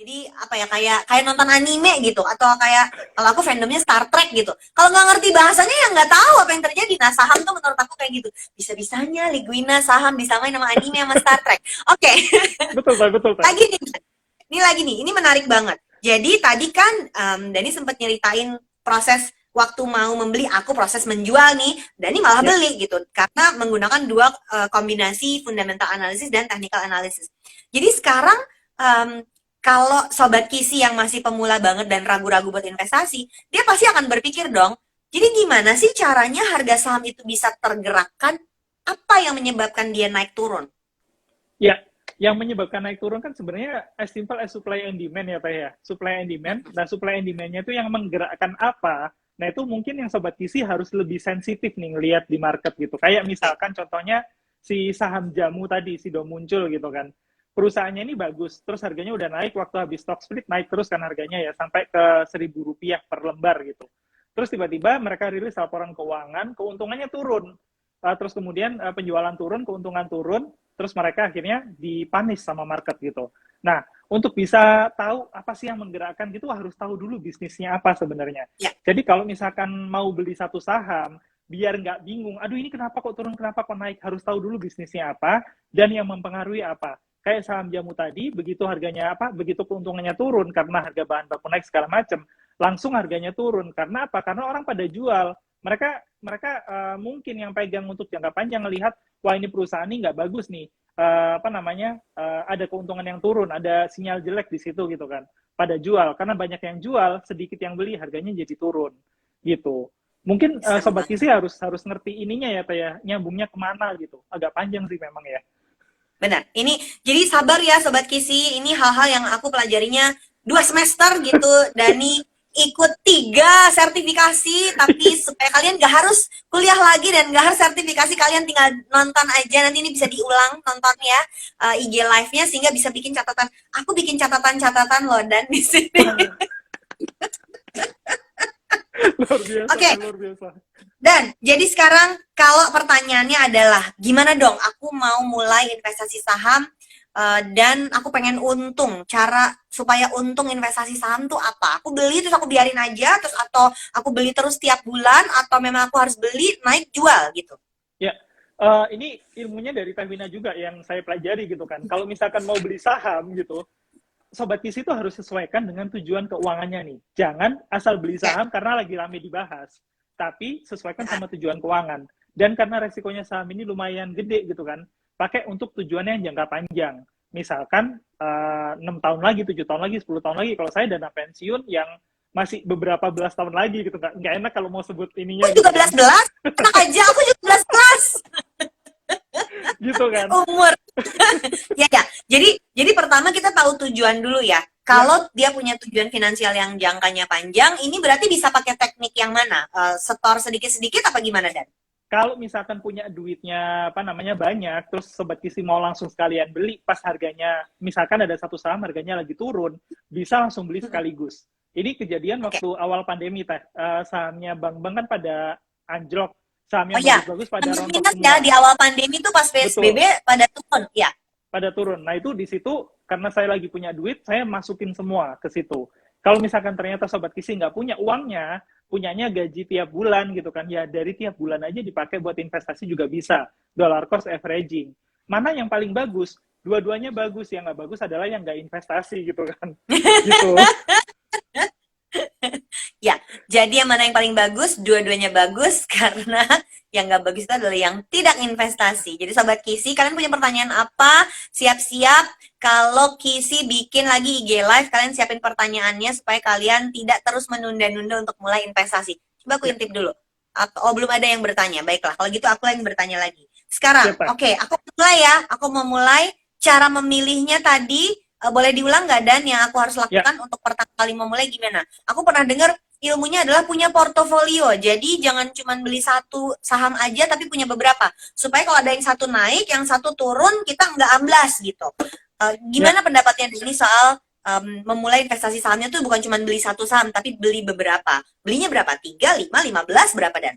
Jadi apa ya, kayak nonton anime gitu, atau kayak kalau aku fandomnya Star Trek gitu. Kalau nggak ngerti bahasanya ya nggak tahu apa yang terjadi. Nah, saham tuh menurut aku kayak gitu. Bisa-bisanya Liguina saham disamain sama anime sama Star Trek. Oke. Betul, Teh, betul, Teh. Lagi nih, ini menarik banget. Jadi tadi kan Dani sempat nyeritain proses waktu mau membeli, aku proses menjual nih, Dani malah Ya, beli gitu karena menggunakan dua kombinasi fundamental analysis dan technical analysis. Jadi sekarang em, kalau sobat kisi yang masih pemula banget dan ragu-ragu buat investasi, dia pasti akan berpikir dong, jadi gimana sih caranya harga saham itu bisa tergerakkan? Apa yang menyebabkan dia naik turun? ya, yang menyebabkan naik turun kan sebenarnya as simple as supply and demand ya, Teh ya. Supply and demand, dan supply and demand-nya itu yang menggerakkan apa? Nah, itu mungkin yang Sobat Kisi harus lebih sensitif nih ngelihat di market gitu. Kayak misalkan contohnya si saham jamu tadi, si Do muncul gitu kan. Perusahaannya ini bagus, terus harganya udah naik waktu habis stock split, naik terus kan harganya ya, sampai ke Rp1.000 per lembar gitu. Terus tiba-tiba mereka rilis laporan keuangan, keuntungannya turun. Terus kemudian penjualan turun, keuntungan turun, terus mereka akhirnya dipanis sama market gitu. Nah, untuk bisa tahu apa sih yang menggerakkan gitu harus tahu dulu bisnisnya apa sebenarnya. Ya, Jadi kalau misalkan mau beli satu saham, biar nggak bingung, aduh ini kenapa kok turun, kenapa kok naik, harus tahu dulu bisnisnya apa dan yang mempengaruhi apa. Kayak saham jamu tadi, begitu harganya apa, begitu keuntungannya turun karena harga bahan baku naik segala macam, langsung harganya turun. Karena apa? Karena orang pada jual. Mereka mereka mungkin yang pegang untuk jangka panjang melihat, wah ini perusahaan ini nggak bagus nih, apa namanya, ada keuntungan yang turun, ada sinyal jelek di situ gitu kan, pada jual karena banyak yang jual, sedikit yang beli, harganya jadi turun gitu. Mungkin seru Sobat banget. Kisi harus harus ngerti ininya ya, Teh ya, nyambungnya kemana gitu, agak panjang sih memang ya. Benar. Ini jadi sabar ya Sobat Kisi. Ini hal-hal yang aku pelajarinya 2 semester gitu. Dani ikut 3 sertifikasi, tapi supaya kalian gak harus kuliah lagi dan gak harus sertifikasi, kalian tinggal nonton aja. Nanti ini bisa diulang nontonnya IG live-nya sehingga bisa bikin catatan. Aku bikin catatan-catatan loh dan di sini. Luar biasa, Oke, Teh, luar biasa. dan jadi sekarang kalau pertanyaannya adalah gimana dong aku mau mulai investasi saham dan aku pengen untung. Cara supaya untung investasi saham tuh apa? Aku beli terus aku biarin aja terus, atau aku beli terus tiap bulan, atau memang aku harus beli naik jual gitu. Ya, ini ilmunya dari Tevina juga yang saya pelajari gitu kan. Kalau misalkan mau beli saham gitu, Sobat Kisi itu harus sesuaikan dengan tujuan keuangannya nih. Jangan asal beli Ya. saham karena lagi rame dibahas, tapi sesuaikan Ya. sama tujuan keuangan. Dan karena resikonya saham ini lumayan gede gitu kan, pakai untuk tujuannya yang jangka panjang. Misalkan 6 tahun lagi, 7 tahun lagi, 10 tahun lagi. Kalau saya dana pensiun yang masih beberapa belas tahun lagi gitu, nggak enak kalau mau sebut ininya Aku gitu juga kan. belas-belas, enak aja aku juga belas-belas Gitu kan. umur. Ya, ya. Jadi pertama kita tahu tujuan dulu ya. Ya, Kalau dia punya tujuan finansial yang jangkanya panjang, ini berarti bisa pakai teknik yang mana? Setor sedikit-sedikit apa gimana, Dan? kalau misalkan punya duitnya apa namanya banyak, terus Sobat Kisi mau langsung sekalian beli pas harganya, misalkan ada satu saham harganya lagi turun, bisa langsung beli Mm-mm. sekaligus. Ini kejadian Oke. waktu awal pandemi, Teh. Sahamnya bank-bank kan pada anjlok, saham Oh yang ya, bagus-bagus pada sempat rontok ingat ya di semua. awal pandemi tuh pas PSBB Betul, pada turun. Ya, pada turun. Nah, itu di situ karena saya lagi punya duit, saya masukin semua ke situ. Kalau misalkan ternyata Sobat Kisi nggak punya uangnya, punyanya gaji tiap bulan gitu kan, ya dari tiap bulan aja dipakai buat investasi juga bisa. Dollar cost averaging. Mana yang paling bagus? Dua-duanya bagus. Yang nggak bagus adalah yang nggak investasi gitu kan. Gitu. ya. Jadi yang mana yang paling bagus? Dua-duanya bagus karena yang nggak bagus itu adalah yang tidak investasi. Jadi Sobat Kisi, kalian punya pertanyaan apa? Siap-siap. Kalau Kisi bikin lagi IG Live, kalian siapin pertanyaannya supaya kalian tidak terus menunda-nunda untuk mulai investasi. Coba aku Ya, intip dulu. Oh, belum ada yang bertanya. Baiklah, kalau gitu aku yang bertanya lagi. Sekarang, siapa? oke, aku mulai ya. Aku mau mulai. Cara memilihnya tadi, boleh diulang nggak, Dan? Yang aku harus Ya, lakukan untuk pertama kali memulai gimana? Aku pernah dengar ilmunya adalah punya portofolio. Jadi jangan cuma beli satu saham aja, tapi punya beberapa. Supaya kalau ada yang satu naik, yang satu turun, kita nggak amblas gitu. ya. Gimana pendapatnya ini soal memulai investasi sahamnya tuh bukan cuma beli satu saham, tapi beli beberapa. Belinya berapa? 3, 5, 15, berapa, Dan?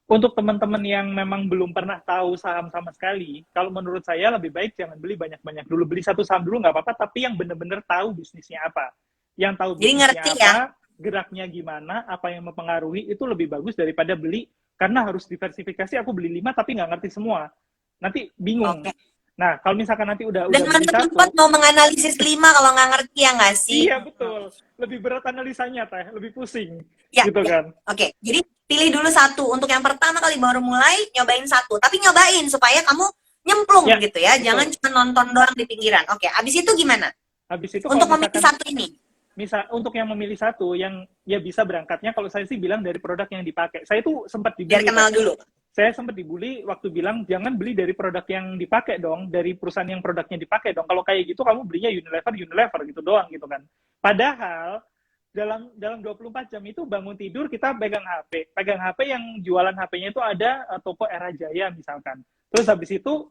Untuk teman-teman yang memang belum pernah tahu saham sama sekali, kalau menurut saya lebih baik jangan beli banyak-banyak dulu. Beli satu saham dulu nggak apa-apa, tapi yang benar-benar tahu bisnisnya apa. Yang tahu Jadi bisnisnya ngerti ya. apa, geraknya gimana, apa yang mempengaruhi, itu lebih bagus daripada beli, karena harus diversifikasi, aku beli 5 tapi nggak ngerti semua. Nanti bingung. Oke. Nah, kalau misalkan nanti udah Dan beli mana sempat satu, mau menganalisis 5 kalau nggak ngerti ya nggak sih? iya betul. Lebih berat analisanya, Teh. Lebih pusing. Ya, Gitu ya. kan. Oke. Jadi pilih dulu satu. Untuk yang pertama kali baru mulai, nyobain satu. Tapi nyobain supaya kamu nyemplung Ya, gitu ya. betul. Jangan cuma nonton doang di pinggiran. Oke. Abis itu gimana? Habis itu Untuk kalau memilih misalkan satu ini. untuk yang memilih satu yang ya bisa berangkatnya, kalau saya sih bilang dari produk yang dipakai. Saya tuh sempat Biar dibully, kenal dulu. saya sempat dibully waktu bilang jangan beli dari produk yang dipakai dong, dari perusahaan yang produknya dipakai dong. Kalau kayak gitu kamu belinya Unilever gitu doang gitu kan. Padahal dalam 24 jam itu bangun tidur kita pegang HP. Pegang HP yang jualan HP-nya itu ada toko Era Jaya misalkan. Terus habis itu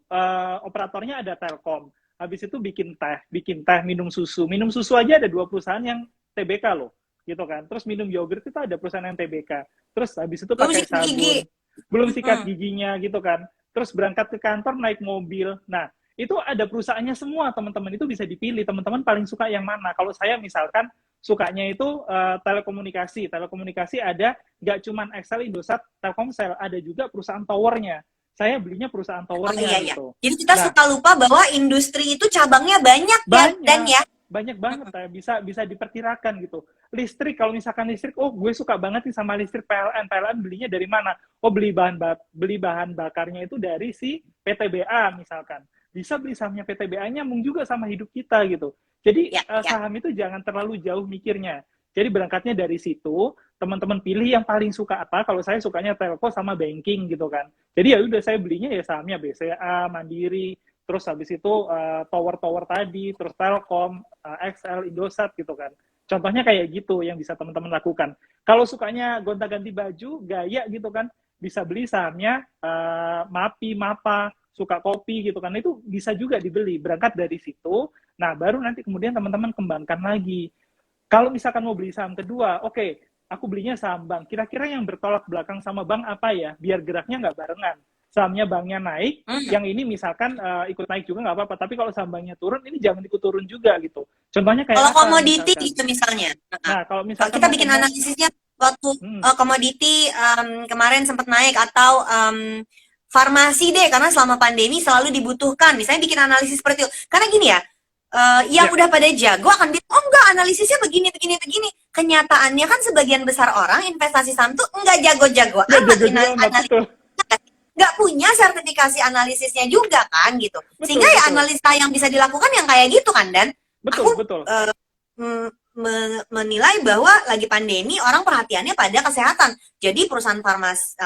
operatornya ada Telkom. Habis itu bikin teh, minum susu. Minum susu aja ada 2 perusahaan yang TBK loh, gitu kan. Terus minum yogurt itu ada perusahaan yang TBK. Terus habis itu Belum pakai sikat gigi. sabun, belum sikat giginya gitu kan. Terus berangkat ke kantor naik mobil. Nah, itu ada perusahaannya semua, teman-teman. Itu bisa dipilih, teman-teman paling suka yang mana. Kalau saya misalkan sukanya itu telekomunikasi. Telekomunikasi ada nggak cuman Excel, Indosat, Telkomsel, ada juga perusahaan towernya. Saya belinya perusahaan Oh towernya iya, iya. gitu. Jadi kita Nah, suka lupa bahwa industri itu cabangnya banyak ya, Dan ya. banyak banget ya, bisa diperkirakan gitu. Listrik, kalau misalkan listrik, oh gue suka banget nih sama listrik PLN belinya dari mana? Oh beli bahan bakarnya itu dari si PTBA misalkan. Bisa beli sahamnya PTBA, nyambung juga sama hidup kita gitu. Jadi Ya, ya. saham itu jangan terlalu jauh mikirnya. Jadi berangkatnya dari situ, teman-teman pilih yang paling suka apa. Kalau saya sukanya telco sama banking gitu kan. Jadi ya udah saya belinya ya sahamnya BCA, Mandiri, terus habis itu tower-tower tadi, terus Telkom, XL, Indosat gitu kan. Contohnya kayak gitu yang bisa teman-teman lakukan. Kalau sukanya gonta-ganti baju, gaya gitu kan, bisa beli sahamnya MAPI, MAPA, suka kopi gitu kan. Itu bisa juga dibeli. Berangkat dari situ, nah baru nanti kemudian teman-teman kembangkan lagi. Kalau misalkan mau beli saham kedua, oke, aku belinya saham bank. Kira-kira yang bertolak belakang sama bank apa ya? Biar geraknya nggak barengan. Sahamnya banknya naik, yang ini misalkan ikut naik juga nggak apa-apa. Tapi kalau saham banknya turun, ini jangan ikut turun juga gitu. Contohnya kayak Kalau apa komoditi misalkan? itu misalnya. Nah, kalau Kalau misalkan kita mau bikin analisisnya waktu komoditi kemarin sempat naik atau farmasi deh, karena selama pandemi selalu dibutuhkan. Misalnya bikin analisis seperti itu. Karena gini ya, yang Ya. udah pada jago akan bilang, oh enggak, analisisnya begini. Kenyataannya kan sebagian besar orang investasi saham tuh enggak jago-jago nggak amat jago-jago amat, analisis, betul. nggak punya sertifikasi analisisnya juga kan gitu. Betul, Sehingga ya betul. analisa yang bisa dilakukan yang kayak gitu kan, Dan Betul, aku betul. menilai bahwa lagi pandemi orang perhatiannya pada kesehatan. Jadi perusahaan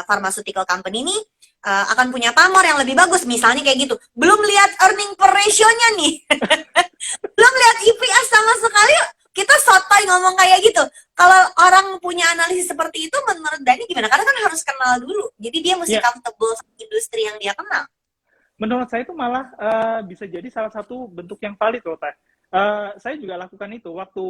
pharmaceutical company ini akan punya pamor yang lebih bagus, misalnya kayak gitu. Belum lihat earning per ratio-nya nih. Belum lihat EPS sama sekali, kita sotoy ngomong kayak gitu. Kalau orang punya analisis seperti itu, menurut Dani gimana? Karena kan harus kenal dulu. Jadi dia mesti comfortable sama industri yang dia kenal. Menurut saya itu malah bisa jadi salah satu bentuk yang valid loh, Teh. Saya juga lakukan itu waktu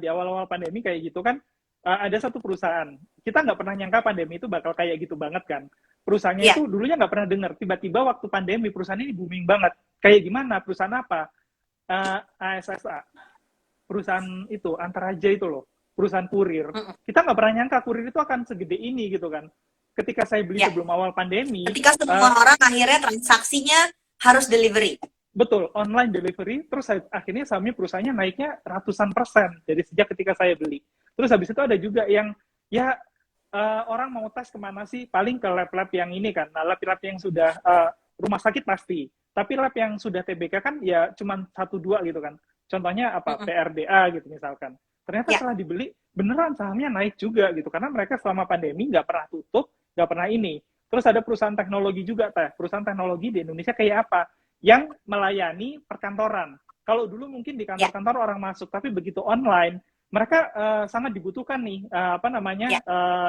di awal-awal pandemi kayak gitu kan. Ada satu perusahaan, kita nggak pernah nyangka pandemi itu bakal kayak gitu banget kan. Perusahaannya itu dulunya nggak pernah dengar, tiba-tiba waktu pandemi perusahaan ini booming banget. Kayak gimana? Perusahaan apa? ASSA, perusahaan itu Antaraja itu loh, perusahaan kurir. Kita nggak pernah nyangka kurir itu akan segede ini gitu kan. Ketika saya beli sebelum awal pandemi, ketika semua orang akhirnya transaksinya harus delivery. Betul, online delivery, terus akhirnya sahamnya perusahaannya naiknya ratusan persen dari sejak ketika saya beli. Terus habis itu ada juga yang ya orang mau tes kemana sih? Paling ke lab-lab yang ini kan, nah lab-lab yang sudah rumah sakit pasti. Tapi lab yang sudah TBK kan ya cuma 1-2 gitu kan. Contohnya apa? PRDA gitu misalkan. Ternyata setelah dibeli, beneran sahamnya naik juga gitu. Karena mereka selama pandemi nggak pernah tutup, nggak pernah ini. Terus ada perusahaan teknologi juga, Teh. Perusahaan teknologi di Indonesia kayak apa? Yang melayani perkantoran. Kalau dulu mungkin di kantor-kantor orang masuk, tapi begitu online, mereka sangat dibutuhkan nih,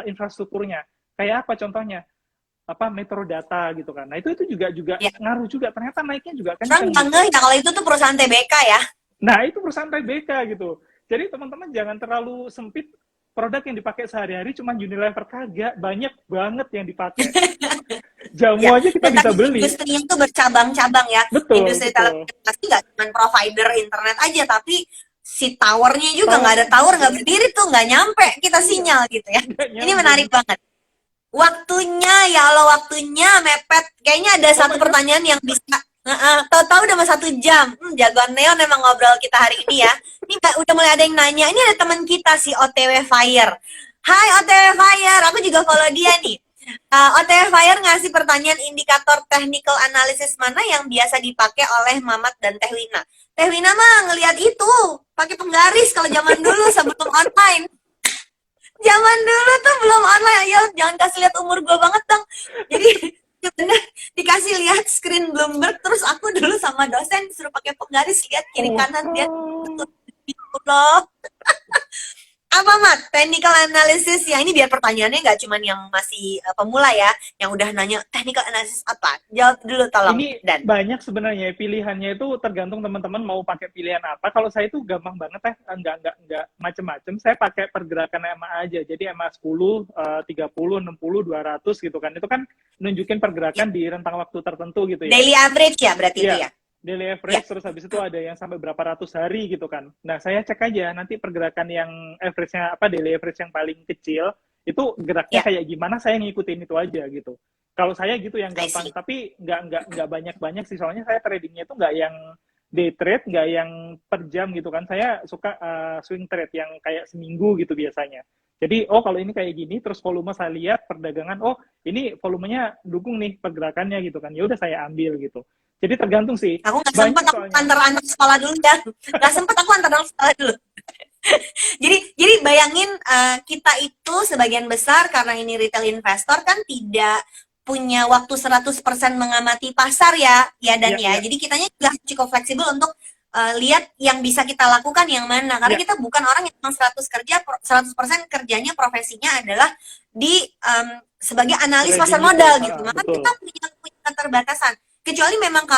infrastrukturnya. Kayak apa contohnya? Metro data gitu kan. Nah itu juga ngaruh juga. Ternyata naiknya juga kencang. Ya, kalau itu tuh perusahaan TBK ya. Nah itu perusahaan TBK gitu. Jadi teman-teman jangan terlalu sempit produk yang dipakai sehari-hari cuma Unilever, kagak, banyak banget yang dipakai. Jamu Ya, aja kita dan bisa tadi beli. industrinya itu bercabang-cabang ya. Betul, Industri betul. telekomunikasi nggak cuma provider internet aja, tapi si towernya juga nggak ada Towernya tower, juga. nggak berdiri tuh, nggak nyampe kita Iya, sinyal gitu ya. nggak Ini nyambung. menarik banget. Waktunya, ya Allah, waktunya mepet. Kayaknya ada Oh satu my God. pertanyaan yang bisa. Tahu-tahu udah mau 1 jam. Jagoan Neon emang ngobrol kita hari ini ya. Ini udah mulai ada yang nanya. Ini ada teman kita si OTW Fire. Hai OTW Fire, aku juga follow dia nih. OTW Fire ngasih pertanyaan indikator technical analysis mana yang biasa dipakai oleh Mamat dan Teh Wina. Teh Wina mah ngelihat itu, pakai penggaris kalau zaman dulu sebelum online. Zaman dulu tuh belum online, ya jangan kasih lihat umur gue banget dong. Jadi bener dikasih lihat screen Bloomberg, terus aku dulu sama dosen suruh pakai penggaris lihat kiri kanan dia Oh. loh. Apa Mat? Technical analysis ya, ini biar pertanyaannya nggak cuman yang masih pemula ya, yang udah nanya technical analysis apa. Jawab dulu tolong Ini Dan. banyak sebenarnya pilihannya, itu tergantung teman-teman mau pakai pilihan apa. Kalau saya itu gampang banget enggak macem-macem. Saya pakai pergerakan EMA aja. Jadi EMA 10, 30, 60, 200 gitu kan. Itu kan nunjukin pergerakan di rentang waktu tertentu gitu ya. Daily average ya berarti itu Iya, ya. daily average, terus habis itu ada yang sampai berapa ratus hari gitu kan. Nah, saya cek aja nanti pergerakan yang average-nya apa, daily average yang paling kecil, itu geraknya Ya, kayak gimana, saya ngikutin itu aja gitu. Kalau saya gitu yang I gampang, see. tapi nggak banyak-banyak sih, soalnya saya tradingnya itu nggak yang day trade, nggak yang per jam gitu kan. Saya suka swing trade yang kayak seminggu gitu biasanya. Jadi, oh kalau ini kayak gini, terus volume saya lihat perdagangan, oh ini volumenya dukung nih pergerakannya gitu kan. Ya udah saya ambil gitu. Jadi tergantung sih. Aku nggak sempet, Banyak aku soalnya. antar anak sekolah dulu ya. Nggak sempet, aku antar anak sekolah dulu. Jadi bayangin kita itu sebagian besar karena ini retail investor kan tidak punya waktu 100% mengamati pasar ya Dan Iya, ya. iya, Jadi kitanya juga cukup fleksibel untuk lihat yang bisa kita lakukan yang mana. Karena iya. kita bukan orang yang 100% kerjanya profesinya adalah di sebagai analis pasar Trading itu. modal gitu. Maka Betul. kita punya keterbatasan. Kecuali memang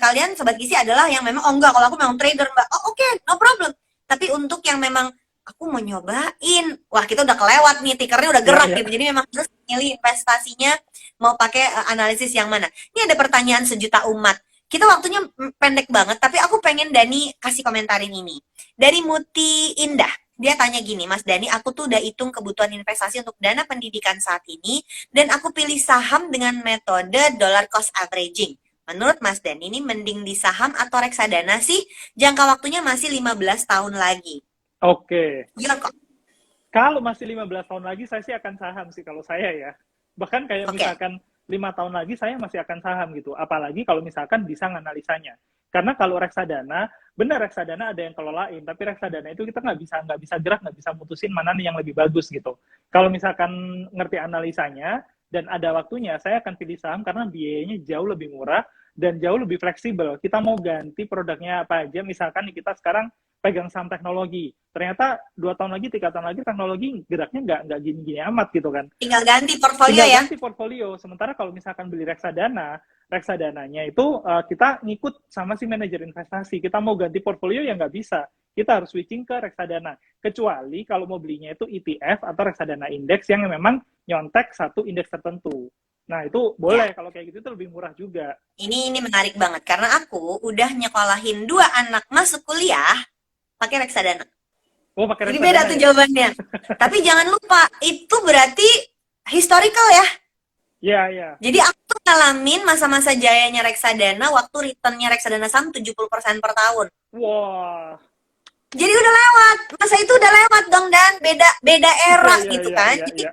kalian sobat gizi adalah yang memang oh enggak, kalau aku memang trader Mbak. Oh oke, no problem. Tapi untuk yang memang aku mau nyobain, wah kita udah kelewat nih, tikernya udah Iya, gerak iya. gitu. Jadi memang harus milih investasinya mau pakai analisis yang mana. Ini ada pertanyaan sejuta umat. Kita waktunya pendek banget, tapi aku pengen Dani kasih komentarin ini. Dari Muti Indah, dia tanya gini, Mas Dani, aku tuh udah hitung kebutuhan investasi untuk dana pendidikan saat ini, dan aku pilih saham dengan metode dollar cost averaging. Menurut Mas Dani, ini mending di saham atau reksadana sih? Jangka waktunya masih 15 tahun lagi. Oke. Gila kok. Kalau masih 15 tahun lagi, saya sih akan saham sih kalau saya ya. Bahkan kayak Oke. misalkan 5 tahun lagi, saya masih akan saham gitu. Apalagi kalau misalkan bisa nganalisanya. Karena kalau reksadana, benar reksadana ada yang kelolain, tapi reksadana itu kita nggak bisa gerak, nggak bisa mutusin mana nih yang lebih bagus gitu. Kalau misalkan ngerti analisanya dan ada waktunya, saya akan pilih saham karena biayanya jauh lebih murah dan jauh lebih fleksibel. Kita mau ganti produknya apa aja, misalkan kita sekarang pegang saham teknologi, ternyata 2 tahun lagi, 3 tahun lagi teknologi geraknya nggak gini-gini amat gitu kan. Tinggal ganti portfolio Tinggal ya. ganti portfolio. Sementara kalau misalkan beli reksadana, reksadananya itu kita ngikut sama si manajer investasi. Kita mau ganti portfolio ya nggak bisa. Kita harus switching ke reksadana. Kecuali kalau mau belinya itu ETF atau reksadana indeks yang memang nyontek satu indeks tertentu. Nah, itu boleh. Kalau kayak gitu itu lebih murah juga. Ini menarik banget karena aku udah nyekolahin 2 anak masuk kuliah pakai reksadana. Oh, pakai Jadi reksadana beda tuh ya? jawabannya. Tapi jangan lupa, itu berarti historical ya. Iya, iya. Jadi aku tuh ngalamin masa-masa jayanya reksadana waktu returnnya reksadana saham 70% per tahun. Wah. Jadi udah lewat, masa itu udah lewat dong Dan, beda era Iya, gitu iya, kan. iya, Jadi iya.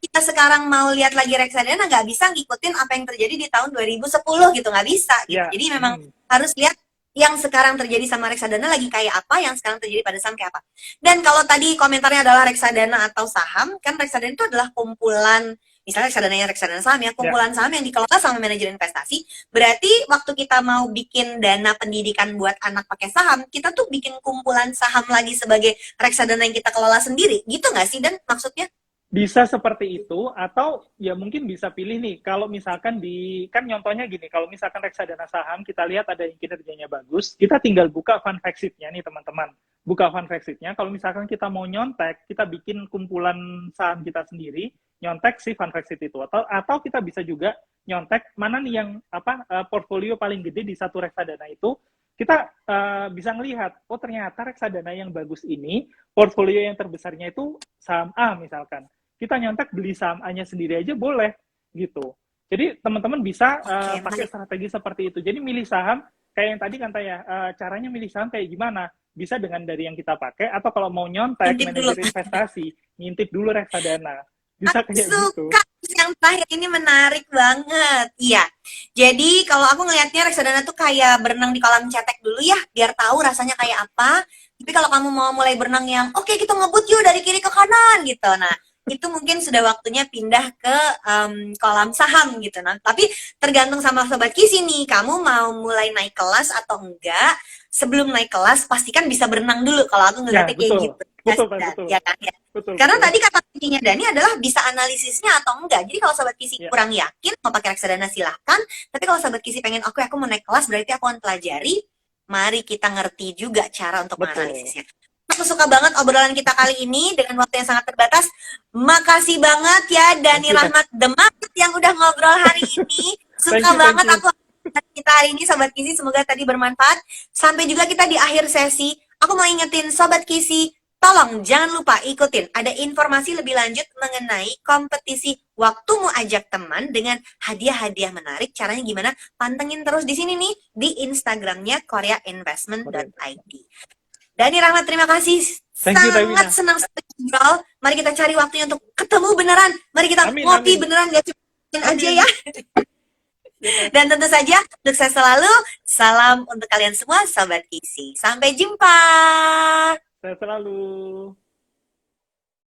kita sekarang mau lihat lagi reksadana nggak bisa ngikutin apa yang terjadi di tahun 2010 gitu, nggak bisa gitu. Iya. Jadi memang harus lihat yang sekarang terjadi sama reksadana lagi kayak apa, yang sekarang terjadi pada saham kayak apa. Dan kalau tadi komentarnya adalah reksadana atau saham, kan reksadana itu adalah kumpulan, misalnya reksadana saham ya, kumpulan saham yang dikelola sama manajer investasi. Berarti waktu kita mau bikin dana pendidikan buat anak pakai saham, kita tuh bikin kumpulan saham lagi sebagai reksadana yang kita kelola sendiri, gitu nggak sih Dan maksudnya? Bisa seperti itu, atau ya mungkin bisa pilih nih, kalau misalkan kan contohnya gini, kalau misalkan reksadana saham, kita lihat ada yang kinerjanya bagus, kita tinggal buka fund fact sheet-nya nih teman-teman. Buka fund fact sheet-nya, kalau misalkan kita mau nyontek, kita bikin kumpulan saham kita sendiri, nyontek si fund fact sheet itu. Atau kita bisa juga nyontek mana nih yang portfolio paling gede di satu reksadana itu, kita bisa ngelihat, oh ternyata reksadana yang bagus ini, portfolio yang terbesarnya itu saham A misalkan. Kita nyontek beli saham A-nya sendiri aja boleh gitu. Jadi teman-teman bisa pakai strategi seperti itu. Jadi milih saham kayak yang tadi kan Taya, caranya milih saham kayak gimana? Bisa dengan dari yang kita pakai, atau kalau mau nyontek manajer investasi, ngintip dulu reksadana. Bisa kayak gitu. Suka yang terakhir ini menarik banget. Iya. Jadi kalau aku ngelihatnya reksadana tuh kayak berenang di kolam cetek dulu ya, biar tahu rasanya kayak apa. Tapi kalau kamu mau mulai berenang yang oke, kita ngebut yuk dari kiri ke kanan gitu. Nah, itu mungkin sudah waktunya pindah ke kolam saham gitu. Nah, tapi tergantung sama Sobat Kisi nih, kamu mau mulai naik kelas atau enggak. Sebelum naik kelas, pastikan bisa berenang dulu. Kalau aku ngeliatnya kayak gitu. Betul, betul. Ya kan, ya. Karena tadi kata kuncinya Dani adalah bisa analisisnya atau enggak. Jadi kalau Sobat Kisi kurang yakin mau pakai reksadana silahkan. Tapi kalau Sobat Kisi pengen aku mau naik kelas, berarti aku akan pelajari. Mari kita ngerti juga cara untuk menganalisisnya. Aku suka banget obrolan kita kali ini dengan waktu yang sangat terbatas. Makasih banget ya Dani Rahmat Demak yang udah ngobrol hari ini. Suka banget aku kita hari ini Sobat Kisi, semoga tadi bermanfaat. Sampai juga kita di akhir sesi. Aku mau ingetin Sobat Kisi, tolong jangan lupa ikutin. Ada informasi lebih lanjut mengenai kompetisi Waktumu Ajak Teman dengan hadiah-hadiah menarik. Caranya gimana? Pantengin terus di sini nih di Instagramnya koreainvestment.id. Dani Rahmat, terima kasih. Sangat senang ngobrol. Mari kita cari waktunya untuk ketemu beneran. Mari kita ngopi beneran, gak cuma aja ya. Dan tentu saja, sukses selalu. Salam untuk kalian semua, Sobat Kisi. Sampai jumpa. Sukses selalu.